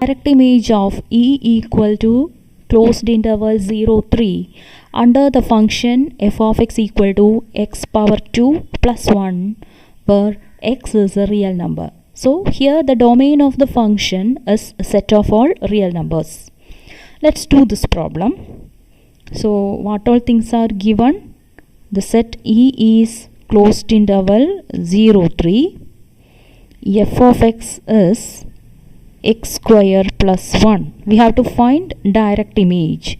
Direct image of E equal to closed interval 0, 3 under the function f of x equal to x power 2 plus 1 where x is a real number. So here the domain of the function is a set of all real numbers. Let's do this problem. So what all things are given? The set E is closed interval 0, 3. F of x is x square plus 1. We have to find direct image.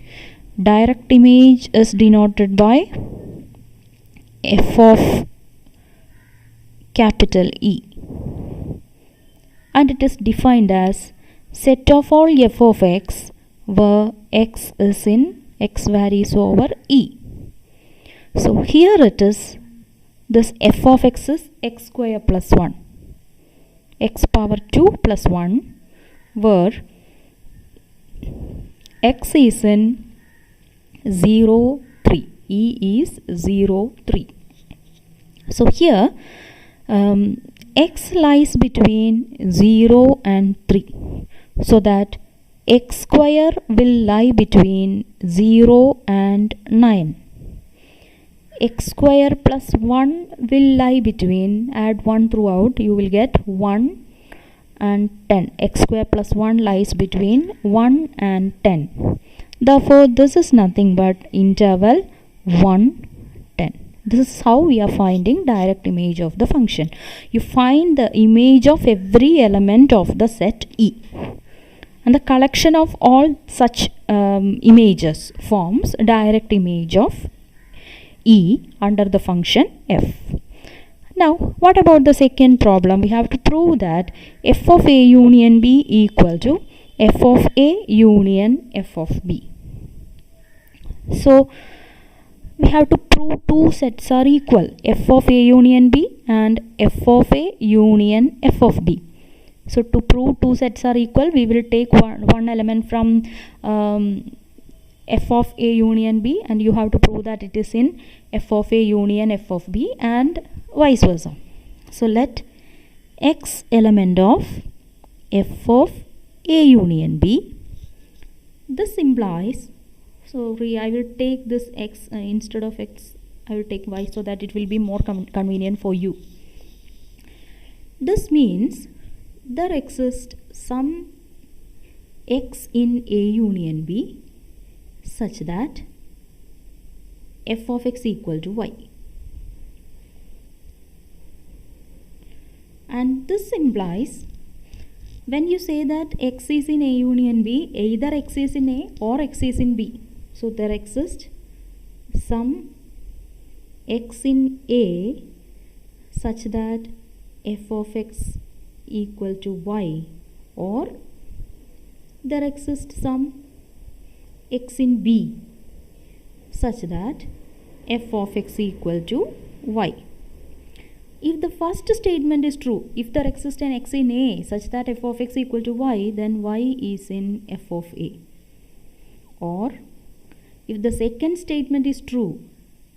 Direct image is denoted by f of capital E, and it is defined as set of all f of x where x is in x varies over E. So here it is, this f of x is x square plus 1, x power 2 plus 1, where x is in 0, 3. E is 0, 3. So here x lies between 0 and 3. So that x square will lie between 0 and 9. X square plus 1 will lie between, add 1 throughout, you will get 1 and 10. X square plus 1 lies between 1 and 10. Therefore, this is nothing but interval 1, 10. This is how we are finding direct image of the function. You find the image of every element of the set E, and the collection of all such images forms direct image of E under the function f. Now, what about the second problem? We have to prove that f of a union b equal to f of a union f of b. So, we have to prove two sets are equal, f of a union b and f of a union f of b. So, to prove two sets are equal, we will take one element from f of a union b, and you have to prove that it is in f of a union f of b, and vice versa. So let x element of f of a union b. This implies, so I will take this x instead of x, I will take y so that it will be more convenient for you. This means there exists some x in a union b such that f of x equal to y. And this implies, when you say that x is in a union b, either x is in a or x is in b. So there exists some x in a such that f of x equal to y, or there exists some x in b such that f of x equal to y. If the first statement is true, if there exists an x in a such that f of x equal to y, then y is in f of a. Or if the second statement is true,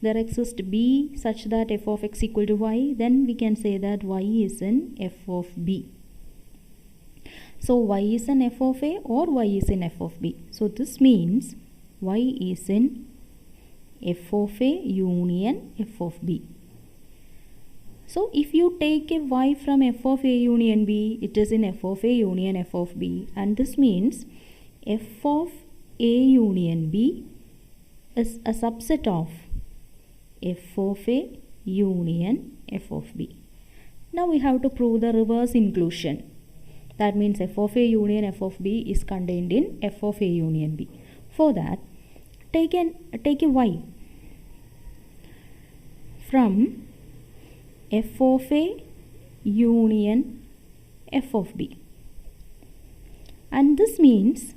there exists b such that f of x equal to y, then we can say that y is in f of b. So y is in f of a or y is in f of b. So this means y is in f of a union f of b. So if you take a y from f of a union b, it is in f of a union f of b, and this means f of a union b is a subset of f of a union f of b. Now we have to prove the reverse inclusion. That means f of a union f of b is contained in f of a union b. For that, take a y from f of a union f of b, and this means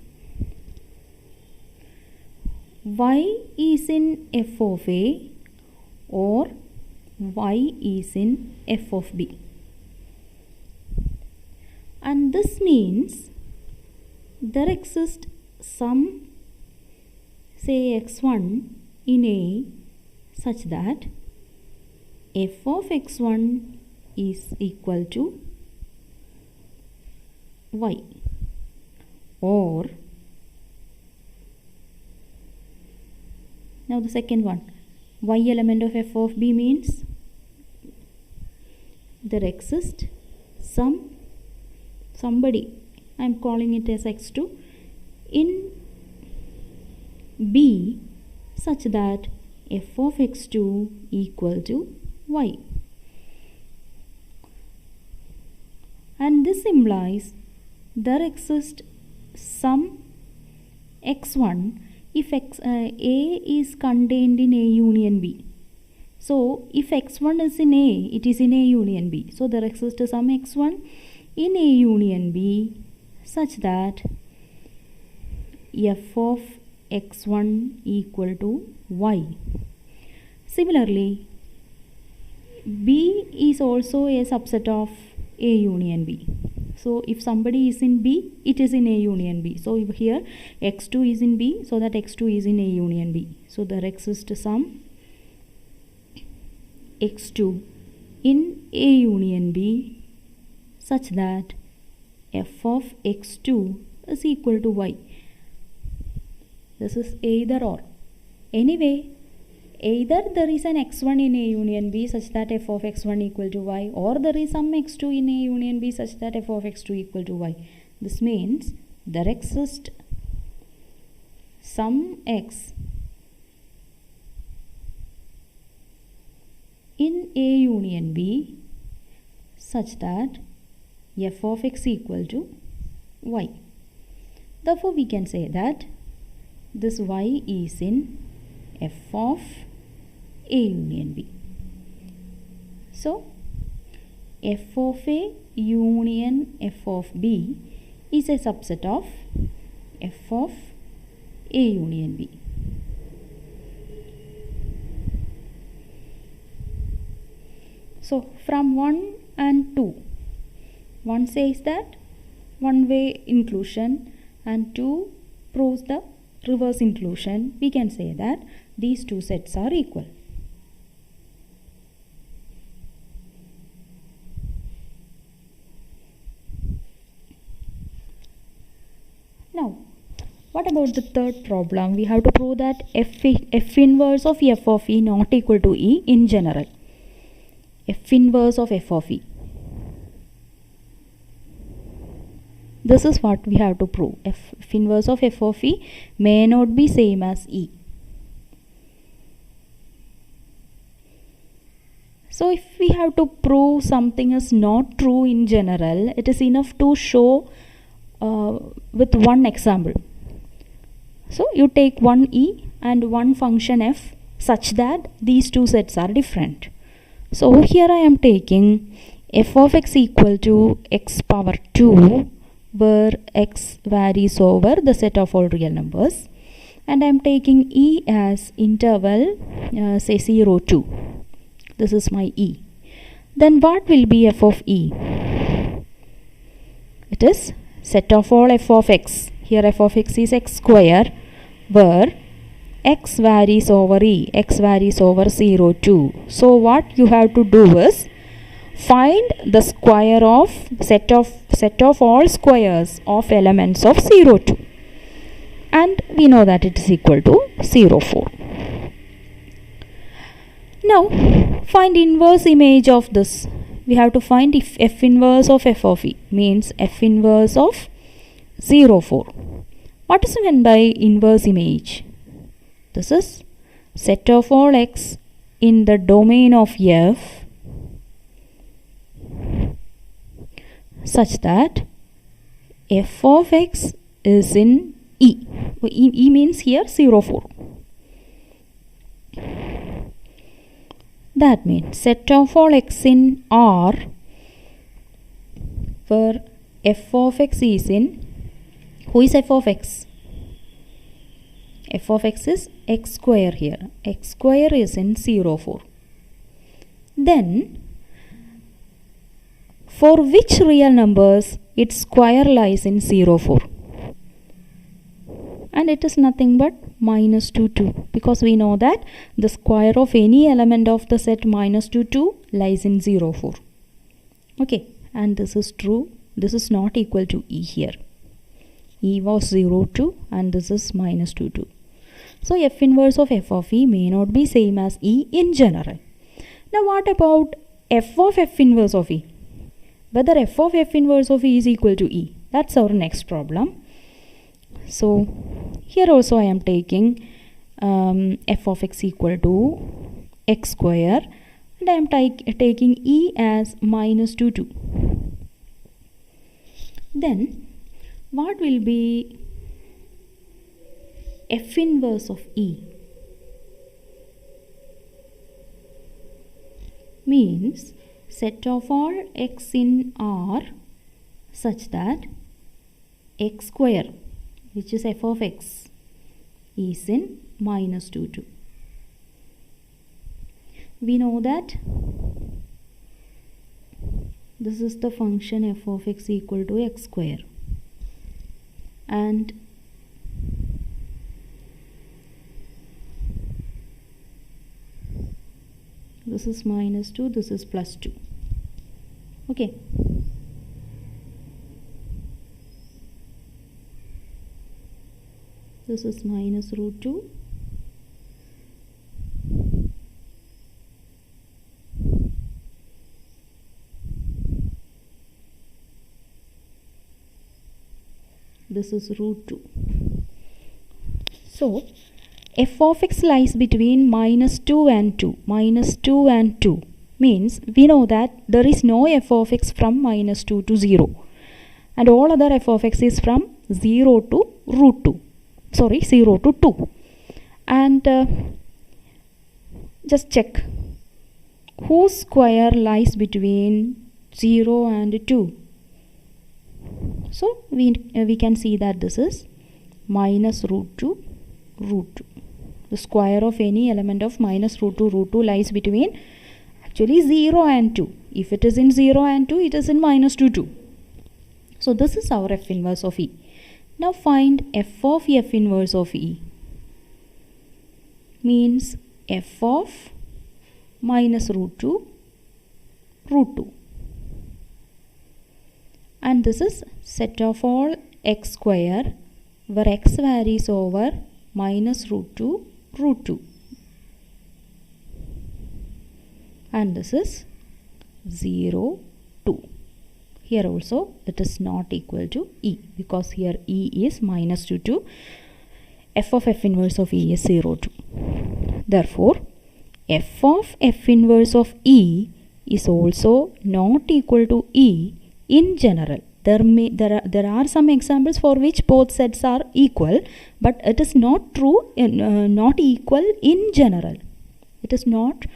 y is in f of a or y is in f of b, and this means there exists some, say, x1 in a such that f of x1 is equal to y, or now the second one, y element of f of b means there exists somebody, I am calling it as x2 in b such that f of x2 equal to y. And this implies there exists some x1 if a is contained in a union b. So if x1 is in a, it is in a union b. So there exists some x1 in a union b such that f of x1 equal to y. Similarly, b is also a subset of a union b. So if somebody is in b, it is in a union b. So if here x2 is in b, so that x2 is in a union b. So there exists some x2 in a union b such that f of x2 is equal to y. This is either or. Anyway, either there is an x1 in a union b such that f of x1 equal to y, or there is some x2 in a union b such that f of x2 equal to y. This means there exists some x in a union b such that f of x equal to y. Therefore, we can say that this y is in f of a union b. So, f of a union f of b is a subset of f of a union b. So, from 1 and 2, one says that one way inclusion and 2 proves the reverse inclusion. We can say that these two sets are equal. Now, what about the third problem? We have to prove that f inverse of f of e not equal to e in general. F inverse of f of e. This is what we have to prove. F inverse of f of e may not be same as e. So if we have to prove something is not true in general, it is enough to show with one example. So you take one e and one function f such that these two sets are different. So here I am taking f of x equal to x power 2 where x varies over the set of all real numbers, and I am taking e as interval say 0 2. This is my e. Then what will be f of e? It is set of all f of x. Here f of x is x square where x varies over e, x varies over 0 2. So what you have to do is find the square of set of all squares of elements of 0 2, and we know that it is equal to 0 4. Now find inverse image of this. We have to find if f inverse of f of e means f inverse of 0 4. What is meant by inverse image? This is set of all x in the domain of f such that f of x is in e. E means here 0 4. That means set of all x in R where f of x is in, who is f of x? F of x is x square here. X square is in 0 4. Then for which real numbers its square lies in 0 4? And it is nothing but minus 2 2, because we know that the square of any element of the set minus 2 2 lies in 0 4. Okay, and this is true. This is not equal to e here. E was 0, 2 and this is minus 2, 2. So f inverse of f of e may not be same as e in general. Now what about f of f inverse of e? Whether f of f inverse of e is equal to e. That's our next problem. So here also I am taking f of x equal to x square and I am taking e as minus 2, 2. Then what will be f inverse of e? Means set of all x in R such that x square, which is f of x, is in minus 2, 2. We know that this is the function f of x equal to x square, and this is minus 2, this is plus 2. Okay. This is minus root 2. This is root 2. So f of x lies between minus 2 and 2. Minus 2 and 2 means we know that there is no f of x from minus 2 to 0. And all other f of x is from 0 to root 2. Sorry, 0 to 2. And just check. Whose square lies between 0 and 2? So we can see that this is minus root 2, root 2. The square of any element of minus root 2, root 2 lies between actually 0 and 2. If it is in 0 and 2, it is in minus 2, 2. So this is our f inverse of e. Now find f of f inverse of e. Means f of minus root 2, root 2. And this is set of all x square where x varies over minus root 2, root 2. And this is 0, 2. Here also it is not equal to e because here e is minus 2, 2. F of f inverse of e is 0, 2. Therefore, f of f inverse of e is also not equal to e in general. There are some examples for which both sets are equal, but it is not true, not equal in general. It is not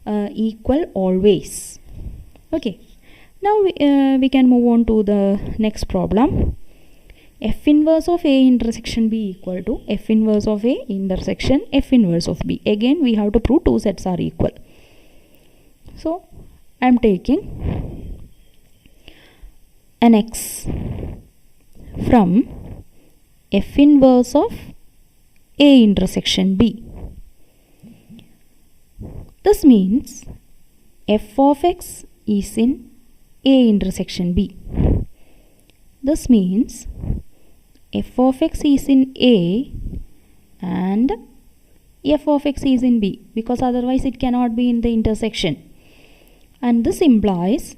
equal always. Okay. Now we can move on to the next problem. F inverse of A intersection B equal to F inverse of A intersection F inverse of B. Again we have to prove two sets are equal. So I am taking an x from F inverse of A intersection B. This means f of x is in A intersection B. This means f of x is in A and f of x is in B, because otherwise it cannot be in the intersection. And this implies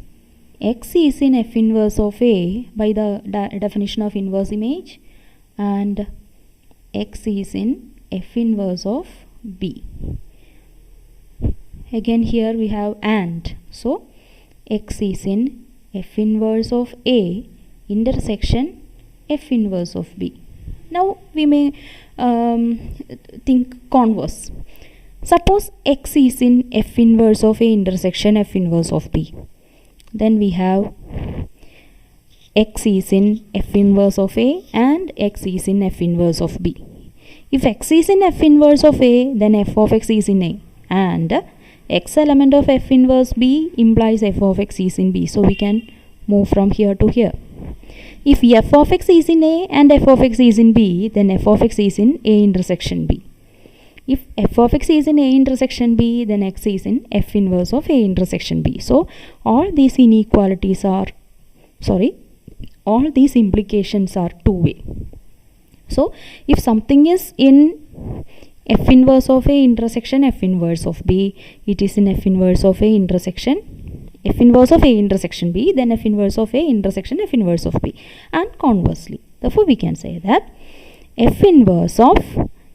x is in f inverse of A by the definition of inverse image, and x is in f inverse of B. Again here we have and. So x is in f inverse of A intersection f inverse of B. Now we may think converse. Suppose x is in f inverse of A intersection f inverse of B. Then we have x is in f inverse of A and x is in f inverse of B. If x is in f inverse of A, then f of x is in A, and x element of f inverse B implies f of x is in B. So we can move from here to here. If f of x is in A and f of x is in B, then f of x is in A intersection B. If f of x is in A intersection B, then x is in f inverse of A intersection B. So all these inequalities are, all these implications are two-way. So if something is in F inverse of A intersection F inverse of B, it is in F inverse of A intersection F inverse of A intersection B, then F inverse of A intersection F inverse of B, and conversely. Therefore we can say that F inverse of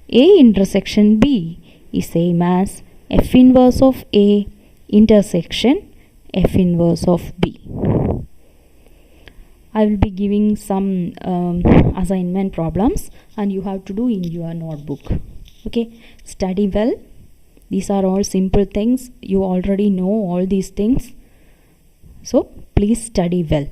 A intersection B is same as F inverse of A intersection F inverse of B. I will be giving some assignment problems and you have to do in your notebook. Okay, study well. These are all simple things. You already know all these things. So please study well.